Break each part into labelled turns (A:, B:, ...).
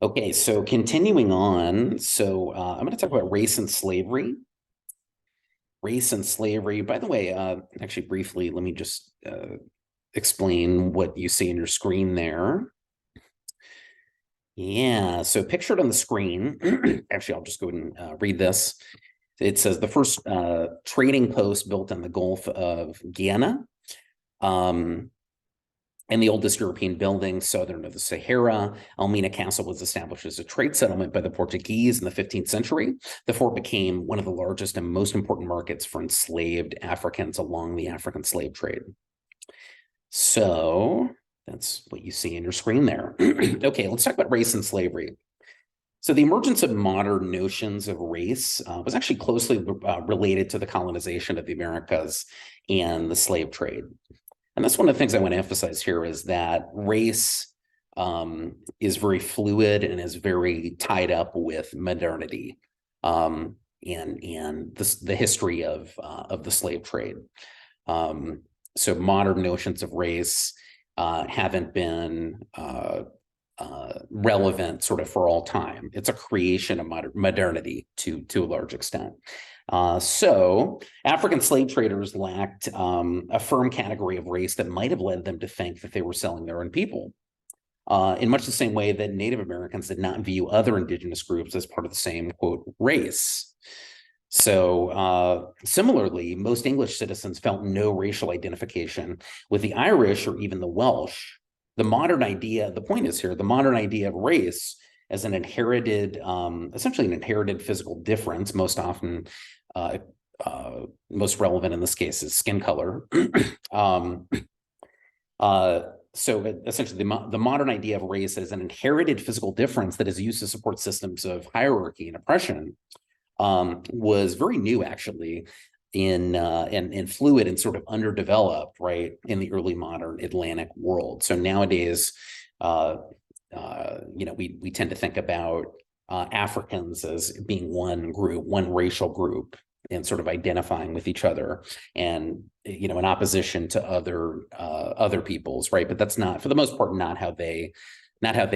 A: Okay, so continuing on, I'm going to talk about race and slavery. Race and slavery. By the way, actually, briefly, let me just explain what you see on your screen there. Yeah, so pictured on the screen, actually, I'll just go ahead and read this. It says the first trading post built in the Gulf of Guiana. And the oldest European building, southern of the Sahara. Elmina Castle was established as a trade settlement by the Portuguese in the 15th century. The fort became one of the largest and most important markets for enslaved Africans along the African slave trade. So that's what you see in your screen there. Okay, let's talk about race and slavery. So the emergence of modern notions of race was actually closely related to the colonization of the Americas and the slave trade. And that's one of the things I want to emphasize here is that race is very fluid and is very tied up with modernity and the history of the slave trade. So modern notions of race haven't been relevant sort of for all time. It's a creation of modernity to a large extent. So African slave traders lacked a firm category of race that might have led them to think that they were selling their own people. In much the same way that Native Americans did not view other indigenous groups as part of the same, quote, race. So similarly, most English citizens felt no racial identification with the Irish or even the Welsh. The modern idea, the point is here, the modern idea of race as an inherited, essentially an inherited physical difference, most often, most relevant in this case is skin color. So essentially the modern idea of race as an inherited physical difference that is used to support systems of hierarchy and oppression was very new actually and fluid and sort of underdeveloped, right, in the early modern Atlantic world. So nowadays, we tend to think about Africans as being one group, one racial group, and sort of identifying with each other, and in opposition to other peoples, right? But that's not, for the most part, not how they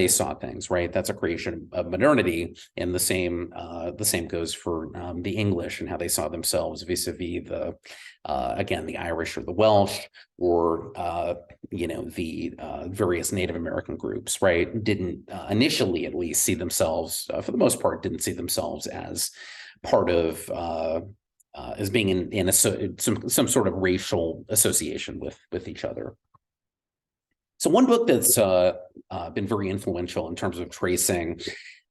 A: saw things, right? That's a creation of modernity, and the same goes for the English and how they saw themselves vis-a-vis the Irish or the Welsh or the various Native American groups, right? Didn't initially, at least, see themselves, for the most part, didn't see themselves as part of as being in some sort of racial association with each other. So one book that's been very influential in terms of tracing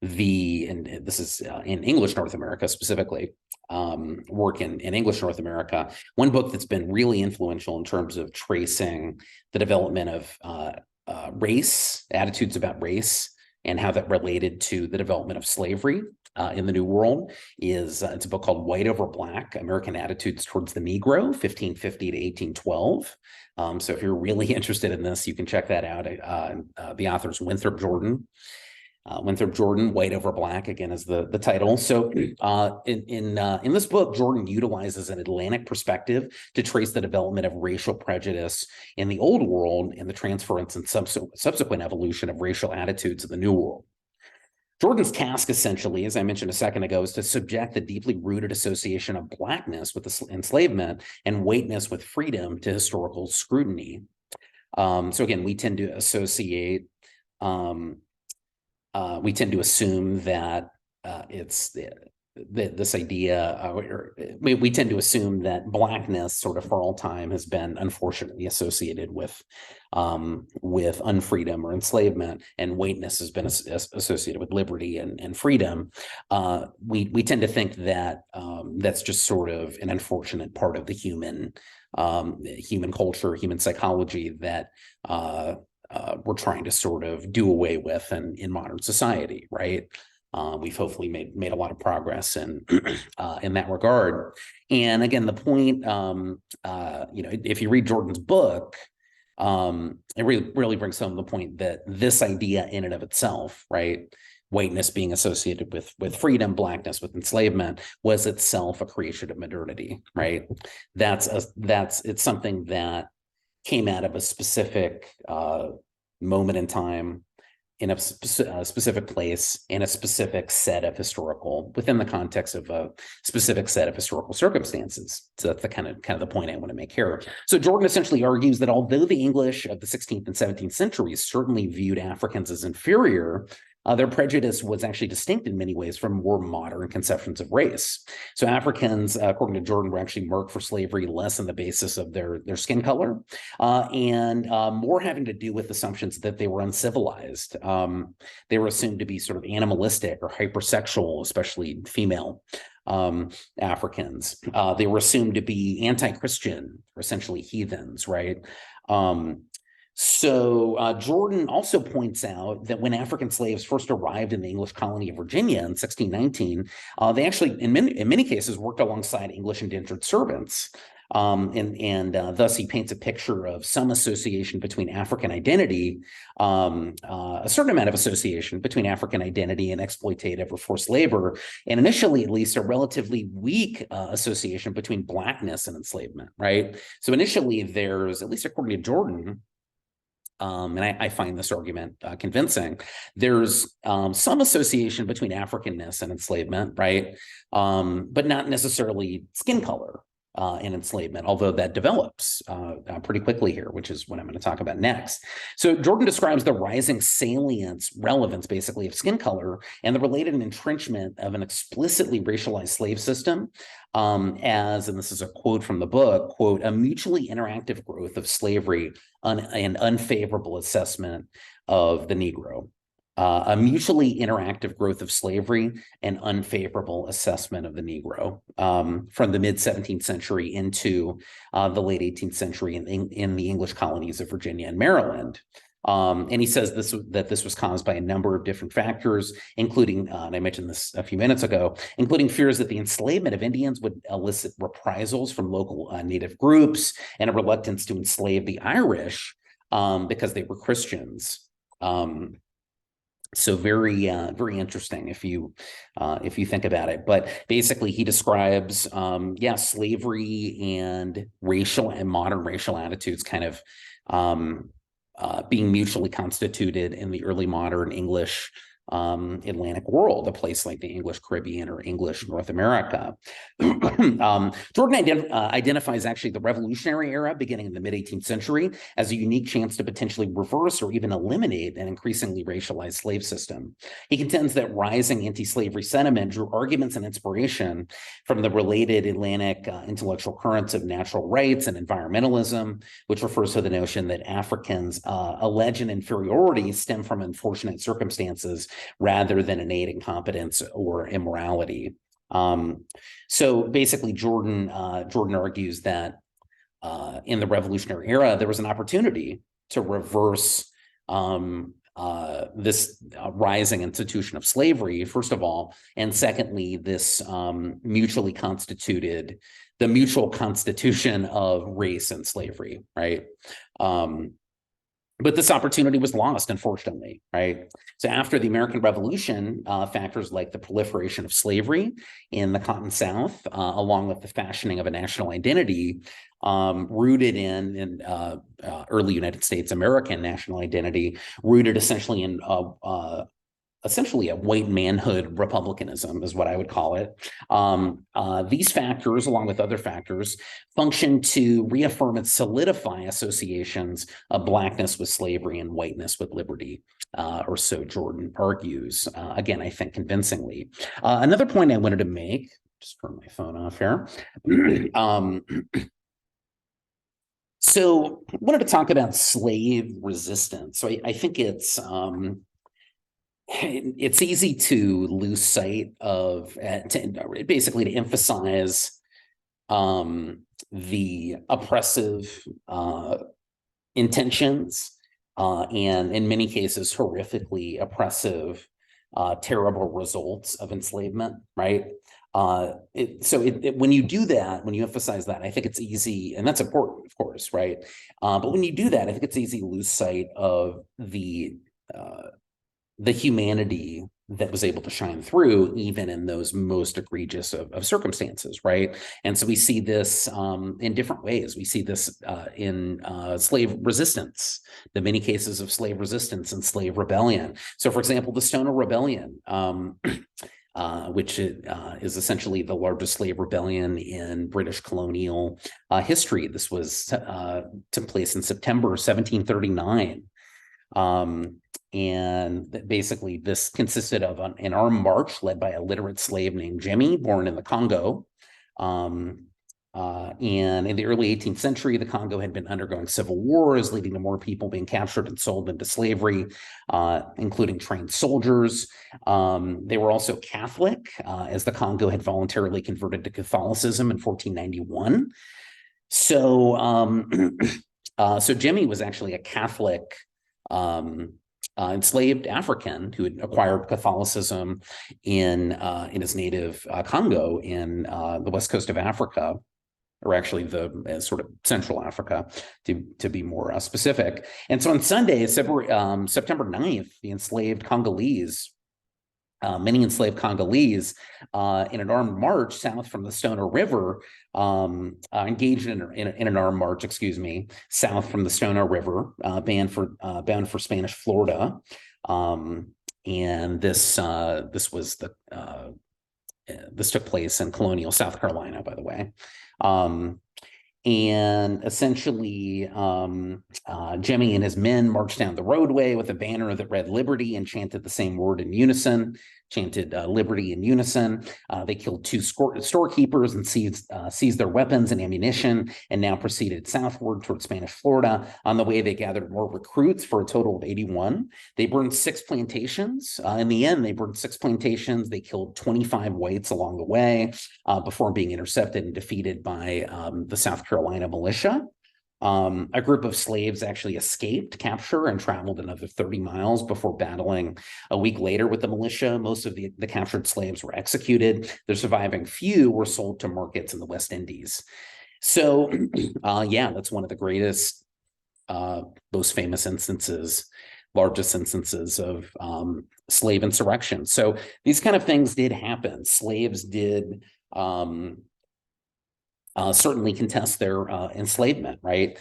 A: and this is in English North America specifically, work in English North America, one book that's been really influential in terms of tracing the development of race, attitudes about race, and how that related to the development of slavery in the New World is it's a book called White Over Black, American Attitudes Towards the Negro, 1550 to 1812. So if you're really interested in this, you can check that out. The author's Winthrop Jordan. White Over Black, again, is the title. So in this book, Jordan utilizes an Atlantic perspective to trace the development of racial prejudice in the Old World and the transference and subsequent evolution of racial attitudes in the New World. Jordan's task, essentially, as I mentioned a second ago, is to subject the deeply rooted association of Blackness with enslavement and whiteness with freedom to historical scrutiny. So again, we tend to associate, we tend to assume that it's this idea, we tend to assume that Blackness sort of for all time has been unfortunately associated with unfreedom or enslavement, and whiteness has been associated with liberty and freedom. We tend to think that that's just sort of an unfortunate part of the human culture, human psychology that we're trying to sort of do away with in modern society, right? We've hopefully made a lot of progress in that regard. And again, the point, if you read Jordan's book, it really brings home the point that this idea in and of itself, right, whiteness being associated with freedom, Blackness with enslavement, was itself a creation of modernity, right? It's something that came out of a specific moment in time in a specific place in a specific set of within the context of a specific set of historical circumstances. So that's the kind of the point I want to make here. So Jordan essentially argues that although the English of the 16th and 17th centuries certainly viewed Africans as inferior, their prejudice was actually distinct in many ways from more modern conceptions of race. So Africans, according to Jordan, were actually marked for slavery less on the basis of their skin color and more having to do with assumptions that they were uncivilized. They were assumed to be sort of animalistic or hypersexual, especially female Africans. They were assumed to be anti-Christian, or essentially heathens, right? So Jordan also points out that when African slaves first arrived in the English colony of Virginia in 1619, they actually, in many cases, worked alongside English indentured servants. Thus he paints a picture of some association between African identity, a certain amount of association between African identity and exploitative or forced labor, and initially, at least, a relatively weak association between Blackness and enslavement, right? So initially, there's, at least according to Jordan, and I find this argument convincing, there's some association between Africanness and enslavement, right? But not necessarily skin color and enslavement, although that develops pretty quickly here, which is what I'm going to talk about next. So Jordan describes the rising relevance, basically, of skin color and the related entrenchment of an explicitly racialized slave system as, and this is a quote from the book, quote, a mutually interactive growth of slavery and unfavorable assessment of the Negro. A mutually interactive growth of slavery and unfavorable assessment of the Negro from the mid-17th century into the late 18th century in the English colonies of Virginia and Maryland. And he says that this was caused by a number of different factors, including, and I mentioned this a few minutes ago, including fears that the enslavement of Indians would elicit reprisals from local native groups and a reluctance to enslave the Irish because they were Christians. So very interesting if you think about it. But basically, he describes slavery and racial and modern racial attitudes kind of being mutually constituted in the early modern English Atlantic world, a place like the English Caribbean or English North America. Jordan identifies actually the Revolutionary era beginning in the mid-18th century as a unique chance to potentially reverse or even eliminate an increasingly racialized slave system. He contends that rising anti-slavery sentiment drew arguments and inspiration from the related Atlantic intellectual currents of natural rights and environmentalism, which refers to the notion that Africans' alleged inferiority stem from unfortunate circumstances rather than innate incompetence or immorality. So basically, Jordan argues that in the Revolutionary era, there was an opportunity to reverse this rising institution of slavery, first of all, and secondly, this mutual constitution of race and slavery, right? But this opportunity was lost, unfortunately, right? So after the American Revolution, factors like the proliferation of slavery in the Cotton South, along with the fashioning of a national identity rooted in early United States American national identity, rooted essentially in a white manhood republicanism is what I would call it. These factors, along with other factors, function to reaffirm and solidify associations of Blackness with slavery and whiteness with liberty, or so Jordan argues. Again, I think convincingly. Another point I wanted to make, just turn my phone off here. So I wanted to talk about slave resistance. So I think it's easy to lose sight of, basically to emphasize the oppressive intentions and in many cases horrifically oppressive, terrible results of enslavement, right? When you do that, when you emphasize that, I think it's easy, and that's important, of course, right? But when you do that, I think it's easy to lose sight of the humanity that was able to shine through even in those most egregious of circumstances, right? And so we see this in different ways. We see this in slave resistance, the many cases of slave resistance and slave rebellion. So, for example, the Stoner Rebellion, which is essentially the largest slave rebellion in British colonial history. This was took place in September 1739. And basically this consisted of an armed march led by a literate slave named Jimmy, born in the Congo. And in the early 18th century, the Congo had been undergoing civil wars, leading to more people being captured and sold into slavery, including trained soldiers. They were also Catholic, as the Congo had voluntarily converted to Catholicism in 1491. So, so Jimmy was actually a Catholic enslaved African who had acquired Catholicism in his native Congo in the west coast of Africa, or actually the sort of Central Africa, to be more specific. And so on Sunday, September 9th, the enslaved Congolese, many enslaved Congolese, in an armed march south from the Stoner River, engaged in an armed march, south from the Stoner River, bound for Spanish Florida. And this took place in colonial South Carolina, by the way. And essentially, Jimmy and his men marched down the roadway with a banner that read "Liberty" and chanted the same word in unison, liberty in unison. They killed two storekeepers and seized their weapons and ammunition, and now proceeded southward toward Spanish Florida. On the way, they gathered more recruits for a total of 81. They burned 6 plantations. In the end, they burned 6 plantations. They killed 25 whites along the way before being intercepted and defeated by the South Carolina militia. A group of slaves actually escaped capture and traveled another 30 miles before battling a week later with the militia. Most of the captured slaves were executed. The surviving few were sold to markets in the West Indies. So, yeah, that's one of the greatest, most famous instances, largest instances of slave insurrection. So these kind of things did happen. Slaves did certainly contest their enslavement, right?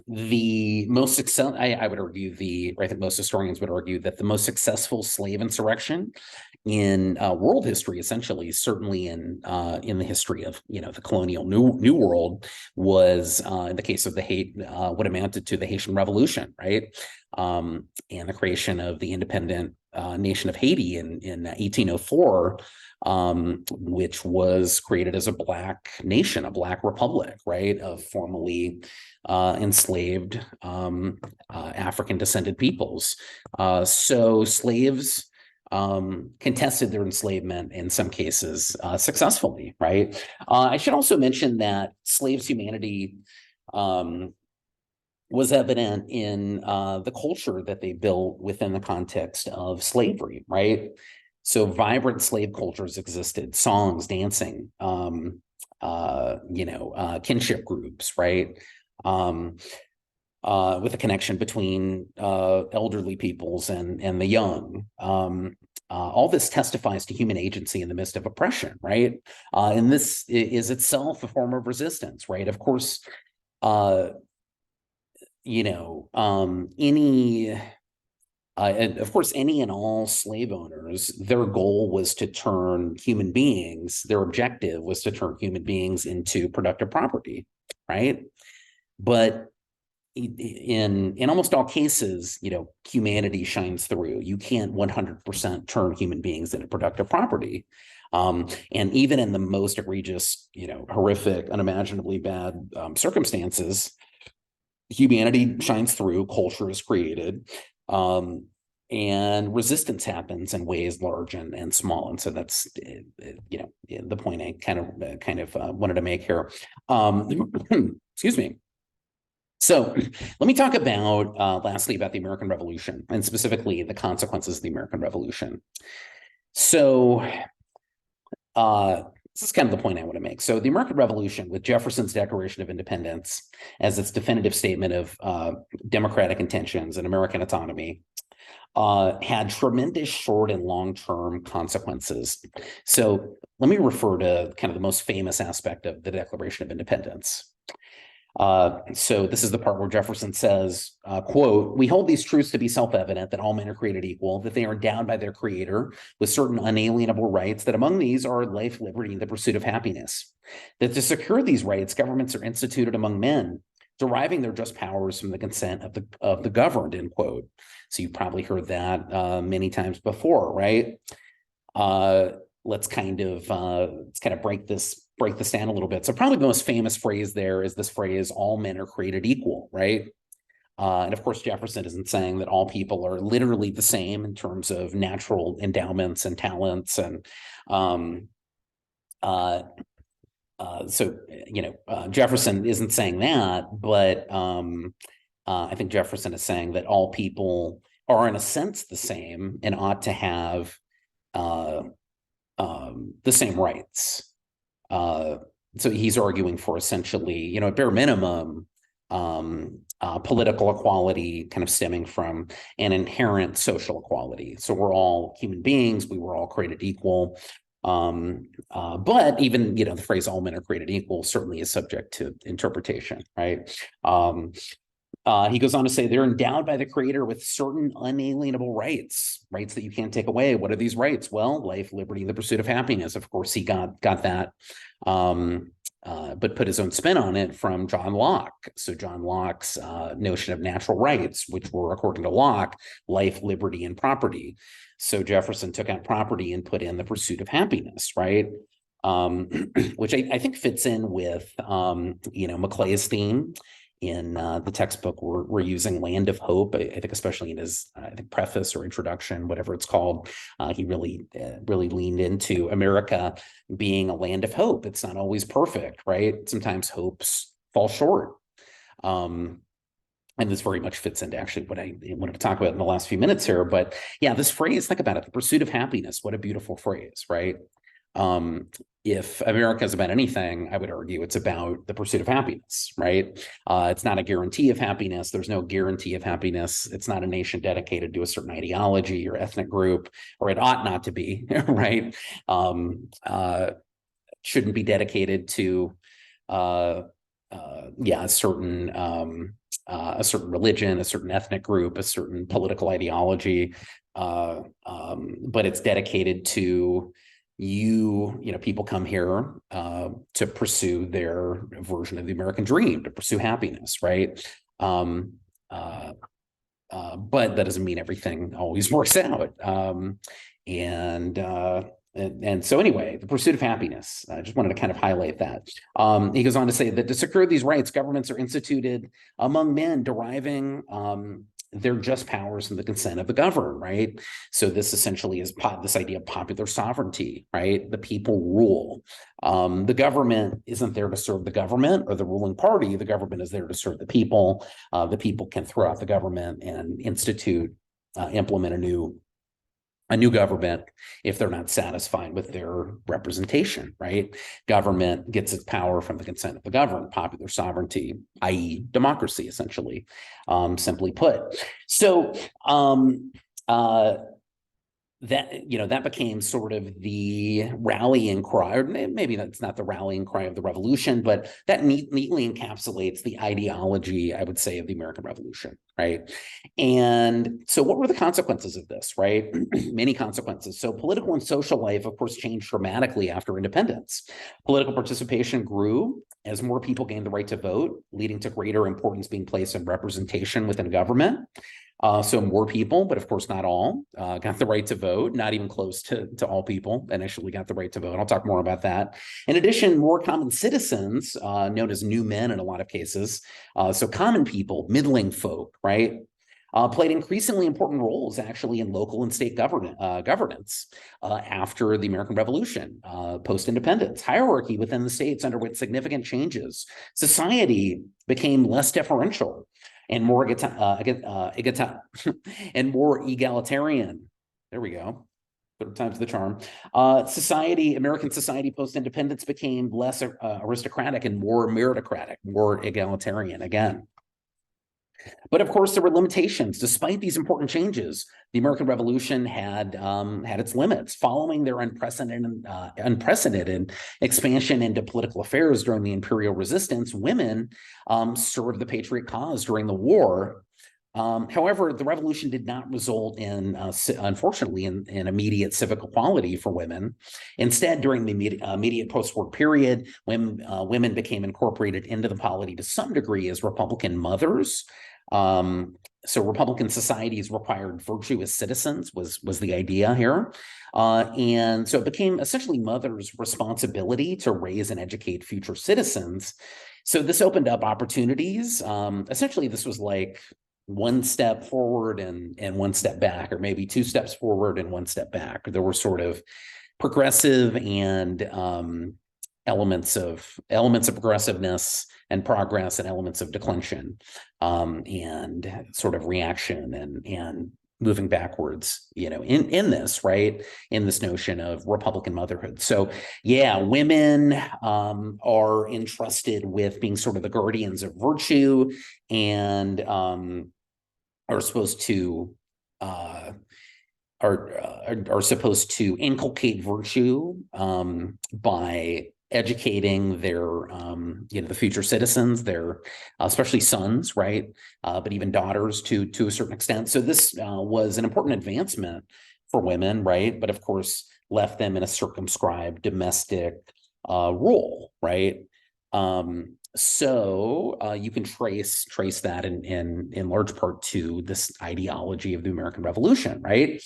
A: The most successful, I would argue, I think most historians would argue that the most successful slave insurrection in world history, essentially, certainly in the history of the colonial New World, was in the case of what amounted to the Haitian Revolution, right? And the creation of the independent nation of Haiti in 1804. Which was created as a Black nation, a Black republic, right, of formerly enslaved African descended peoples. So slaves contested their enslavement in some cases successfully, right? I should also mention that slaves' humanity was evident in the culture that they built within the context of slavery, right? So vibrant slave cultures existed: songs, dancing, kinship groups, right? With a connection between elderly peoples and the young. All this testifies to human agency in the midst of oppression, right? And this is itself a form of resistance, right? Of course, any and all slave owners, their goal was to turn human beings, their objective was to turn human beings into productive property, right? But in almost all cases, humanity shines through. You can't 100% turn human beings into productive property. And even in the most egregious, horrific, unimaginably bad circumstances, humanity shines through, culture is created. And resistance happens in ways large and small, and so that's the point I kind of wanted to make here. Excuse me. So let me talk about lastly about the American Revolution, and specifically the consequences of the American Revolution. So this is kind of the point I want to make. So the American Revolution, with Jefferson's Declaration of Independence as its definitive statement of democratic intentions and American autonomy, had tremendous short and long-term consequences. So let me refer to kind of the most famous aspect of the Declaration of Independence. So this is the part where Jefferson says, quote, "We hold these truths to be self-evident, that all men are created equal, that they are endowed by their creator with certain unalienable rights, that among these are life, liberty, and the pursuit of happiness. That to secure these rights, governments are instituted among men, deriving their just powers from the consent of the governed," end quote. So you've probably heard that many times before, right? Let's kind of break this down a little bit. So probably the most famous phrase there is this phrase, "all men are created equal," right? And of course, Jefferson isn't saying that all people are literally the same in terms of natural endowments and talents. And Jefferson isn't saying that, but I think Jefferson is saying that all people are in a sense the same and ought to have the same rights. So he's arguing for essentially, at bare minimum, political equality kind of stemming from an inherent social equality. So we're all human beings. We were all created equal. But even, the phrase "all men are created equal" certainly is subject to interpretation, right? He goes on to say they're endowed by the creator with certain unalienable rights that you can't take away. What are these rights? Well, life, liberty, and the pursuit of happiness. Of course, he got that, but put his own spin on it from John Locke. So John Locke's notion of natural rights, which were, according to Locke, life, liberty, and property. So Jefferson took out property and put in the pursuit of happiness, right? Which I think fits in with, Maclay's theme. In the textbook, we're using "Land of Hope." I think especially in his preface or introduction, whatever it's called, he really leaned into America being a land of hope. It's not always perfect, right? Sometimes hopes fall short. And this very much fits into actually what I wanted to talk about in the last few minutes here. But yeah, this phrase, think about it, the pursuit of happiness. What a beautiful phrase, right? If America is about anything, I would argue it's about the pursuit of happiness, right? It's not a guarantee of happiness. There's no guarantee of happiness. It's not a nation dedicated to a certain ideology or ethnic group, or it ought not to be, right? Shouldn't be dedicated to, a certain religion, a certain ethnic group, a certain political ideology, but it's dedicated to people come here to pursue their version of the American dream, to pursue happiness, right? But that doesn't mean everything always works out. And so anyway, the pursuit of happiness, I just wanted to kind of highlight that. He goes on to say that to secure these rights, governments are instituted among men, deriving their just powers from the consent of the governed, right? So this essentially is this idea of popular sovereignty, right? The people rule. The government isn't there to serve the government or the ruling party. The government is there to serve the people. The people can throw out the government and implement a new government if they're not satisfied with their representation, right? Government gets its power from the consent of the governed, popular sovereignty, i.e. democracy, essentially, simply put. So that became sort of the rallying cry, or maybe that's not the rallying cry of the revolution, but that neatly encapsulates the ideology, I would say, of the American Revolution, right? And so what were the consequences of this, right? Many consequences. So political and social life, of course, changed dramatically after independence. Political participation grew as more people gained the right to vote, leading to greater importance being placed in representation within government. So more people, but of course not all, got the right to vote, not even close to all people initially got the right to vote. I'll talk more about that. In addition, more common citizens, known as new men in a lot of cases, so common people, middling folk, right, played increasingly important roles actually in local and state governance after the American Revolution, post-independence. Hierarchy within the states underwent significant changes. Society became less deferential and more and more egalitarian. There we go. Third time's the charm. American society post-independence became less aristocratic and more meritocratic, more egalitarian again. But of course, there were limitations. Despite these important changes, the American Revolution had its limits. Following their unprecedented expansion into political affairs during the imperial resistance, women served the patriot cause during the war. However, the revolution did not result in, unfortunately, in immediate civic equality for women. Instead, during the immediate post-war period, women became incorporated into the polity to some degree as Republican mothers. So Republican societies required virtuous citizens was the idea here. And so it became essentially mothers' responsibility to raise and educate future citizens. So this opened up opportunities. Essentially, this was like one step forward and one step back, or maybe two steps forward and one step back. There were sort of progressive and elements of progressiveness and progress and elements of declension, and sort of reaction and moving backwards, in this, right, in this notion of Republican motherhood. So yeah, women are entrusted with being sort of the guardians of virtue, and are supposed to are supposed to inculcate virtue by educating their the future citizens, their especially sons, right, but even daughters to a certain extent. So this was an important advancement for women, right, but of course left them in a circumscribed domestic role, right. So you can trace that in large part to this ideology of the American Revolution, right?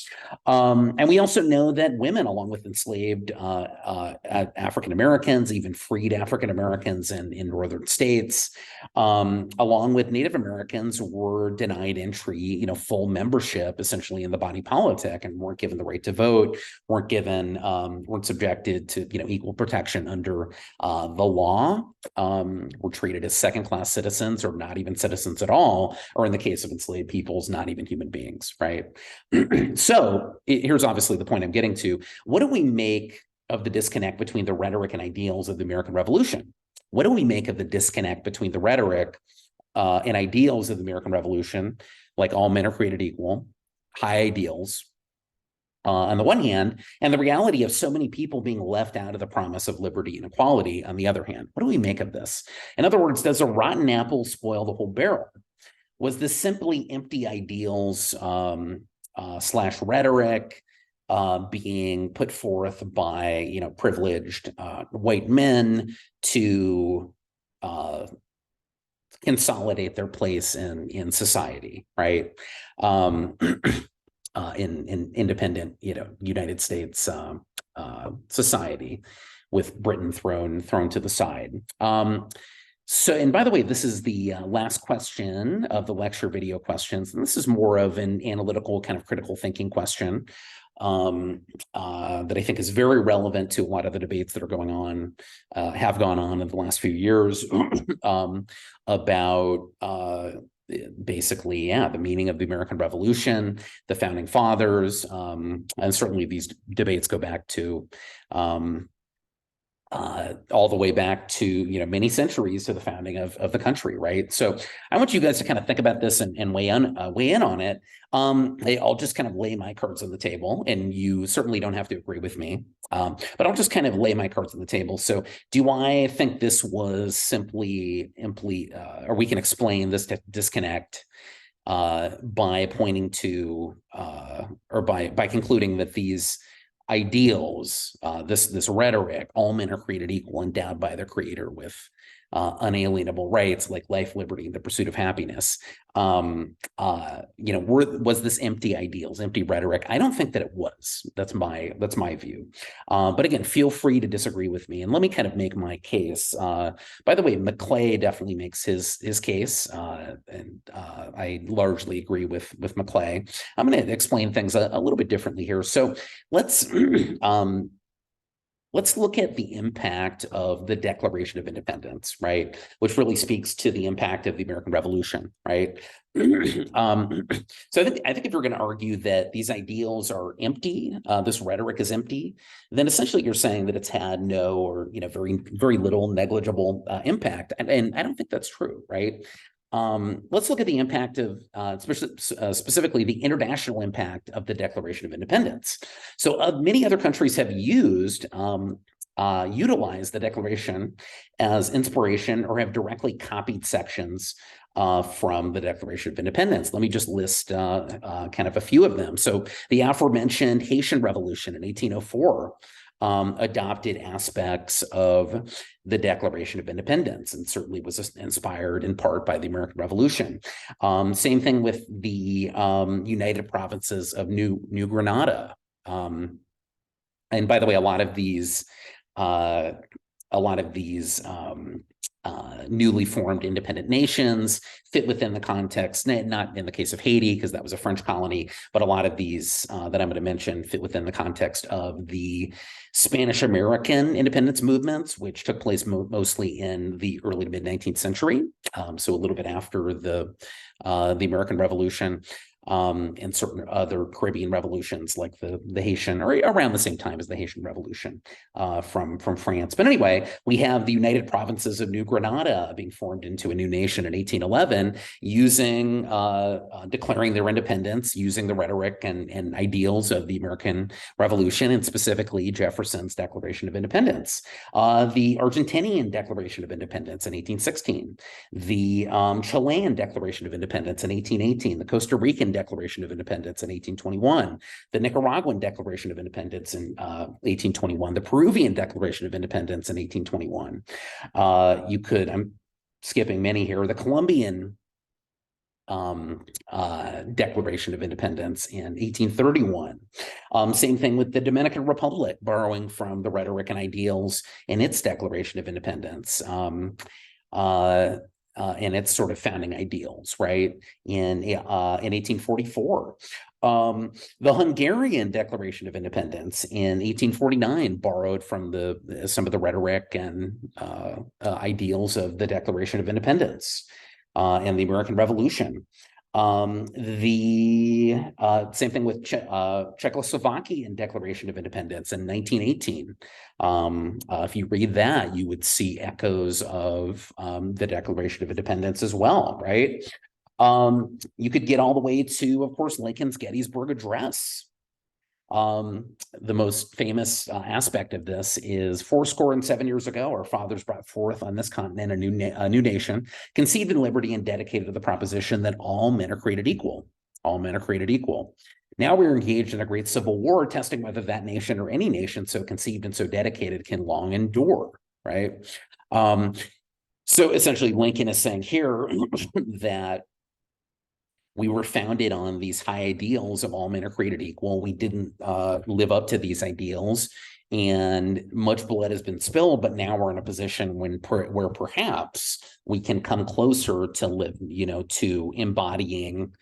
A: And we also know that women, along with enslaved African Americans, even freed African Americans in northern states, along with Native Americans, were denied entry, full membership, essentially, in the body politic, and weren't given the right to vote, weren't subjected to equal protection under the law. Were treated as second-class citizens, or not even citizens at all, or in the case of enslaved peoples, not even human beings, right? So here's obviously the point I'm getting to. What do we make of the disconnect between the rhetoric and ideals of the American Revolution? What do we make of the disconnect between the rhetoric and ideals of the American Revolution, like all men are created equal, high ideals, on the one hand, and the reality of so many people being left out of the promise of liberty and equality on the other hand? What do we make of this? In other words, does a rotten apple spoil the whole barrel? Was this simply empty ideals slash rhetoric being put forth by privileged white men to consolidate their place in society, right? In independent, United States society, with Britain thrown to the side. So, and by the way, this is the last question of the lecture video questions, and this is more of an analytical, kind of critical thinking question that I think is very relevant to a lot of the debates that are going on, have gone on in the last few years about basically, the meaning of the American Revolution, the founding fathers, and certainly these debates go back to all the way back to many centuries, to the founding of the country, right? So I want you guys to kind of think about this and weigh in on it. I'll just kind of lay my cards on the table, and you certainly don't have to agree with me, but I'll just kind of lay my cards on the table. So do I think this was simply, or we can explain this disconnect by pointing to, or by concluding that these ideals, this rhetoric, all men are created equal, endowed by their creator with unalienable rights like life, liberty, and the pursuit of happiness, was this empty ideals, empty rhetoric? I don't think that it was. That's my view. But again, feel free to disagree with me, and let me kind of make my case. By the way, Maclay definitely makes his case, and I largely agree with Maclay. I'm going to explain things a little bit differently here. So let's look at the impact of the Declaration of Independence, right? Which really speaks to the impact of the American Revolution, right? So I think if you're going to argue that these ideals are empty, this rhetoric is empty, then essentially you're saying that it's had no, or very, very little, negligible impact, and I don't think that's true, right? let's look at the impact of, specifically the international impact of the Declaration of Independence. So many other countries have utilized the Declaration as inspiration or have directly copied sections from the Declaration of Independence. Let me just list kind of a few of them. So the aforementioned Haitian Revolution in 1804 adopted aspects of the Declaration of Independence and certainly was inspired in part by the American Revolution. Same thing with the United Provinces of New Granada. And by the way, a lot of these newly formed independent nations fit within the context, not in the case of Haiti, because that was a French colony, but a lot of these that I'm going to mention fit within the context of the Spanish-American independence movements, which took place mostly in the early to mid-19th century, so a little bit after the American Revolution. And certain other Caribbean revolutions like the Haitian, or around the same time as the Haitian Revolution from France. But anyway, we have the United Provinces of New Granada being formed into a new nation in 1811, using declaring their independence, using the rhetoric and ideals of the American Revolution, and specifically Jefferson's Declaration of Independence. The Argentinian Declaration of Independence in 1816, the Chilean Declaration of Independence in 1818, the Costa Rican Declaration of Independence in 1821, the Nicaraguan Declaration of Independence in 1821, the Peruvian Declaration of Independence in 1821. I'm skipping many here, the Colombian Declaration of Independence in 1831. Same thing with the Dominican Republic, borrowing from the rhetoric and ideals in its Declaration of Independence. And its sort of founding ideals, right? In 1844. The Hungarian Declaration of Independence in 1849 borrowed from some of the rhetoric and ideals of the Declaration of Independence and the American Revolution. The same thing with Czechoslovakian Declaration of Independence in 1918. If you read that, you would see echoes of the Declaration of Independence as well, right? You could get all the way to, of course, Lincoln's Gettysburg Address. The most famous aspect of this is 7 years ago, our fathers brought forth on this continent a new nation, conceived in liberty and dedicated to the proposition that all men are created equal. All men are created equal. Now we're engaged in a great civil war, testing whether that nation or any nation so conceived and so dedicated can long endure, right? So essentially, Lincoln is saying here that we were founded on these high ideals of all men are created equal. We didn't live up to these ideals, and much blood has been spilled, but now we're in a position where perhaps we can come closer to embodying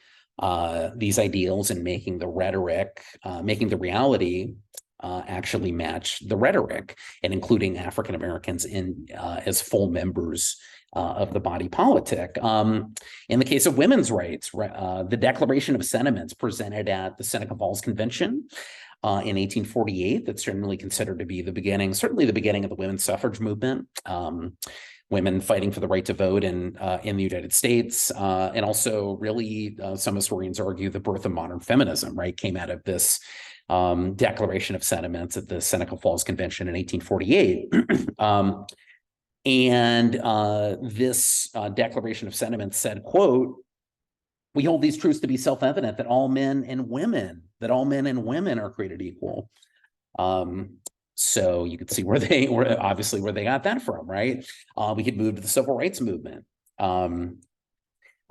A: these ideals and making the rhetoric, making the reality actually match the rhetoric, and including African Americans as full members of the body politic. In the case of women's rights, the Declaration of Sentiments presented at the Seneca Falls Convention in 1848, that's generally considered to be certainly the beginning of the women's suffrage movement. Women fighting for the right to vote in the United States, and also really some historians argue the birth of modern feminism, right, came out of this Declaration of Sentiments at the Seneca Falls Convention in 1848. And this Declaration of Sentiments said, quote, "We hold these truths to be self-evident that all men and women are created equal." So you could see where they got that from, right? We could move to the civil rights movement.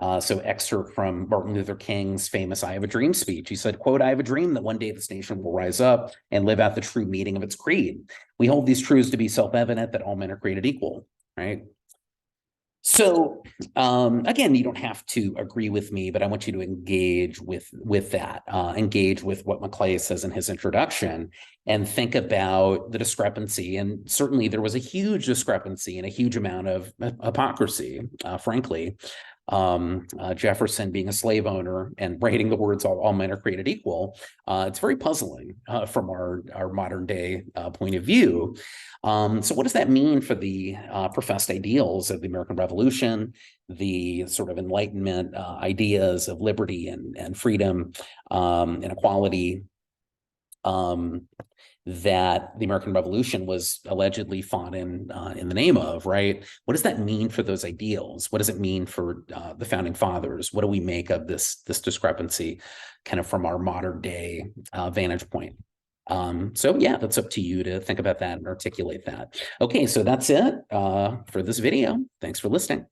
A: So excerpt from Martin Luther King's famous "I Have a Dream" speech. He said, quote, "I have a dream that one day this nation will rise up and live out the true meaning of its creed. We hold these truths to be self-evident that all men are created equal," right? So again, you don't have to agree with me, but I want you to engage with that, engage with what Maclay says in his introduction, and think about the discrepancy. And certainly there was a huge discrepancy and a huge amount of hypocrisy, frankly, Jefferson being a slave owner and writing the words all men are created equal, it's very puzzling from our modern day point of view. So what does that mean for the professed ideals of the American Revolution, the sort of Enlightenment ideas of liberty and freedom and equality that the American Revolution was allegedly fought in the name of, right? What does that mean for those ideals? What does it mean for the founding fathers? What do we make of this discrepancy kind of from our modern day vantage point? So yeah, that's up to you to think about that and articulate that. Okay, so that's it for this video. Thanks for listening.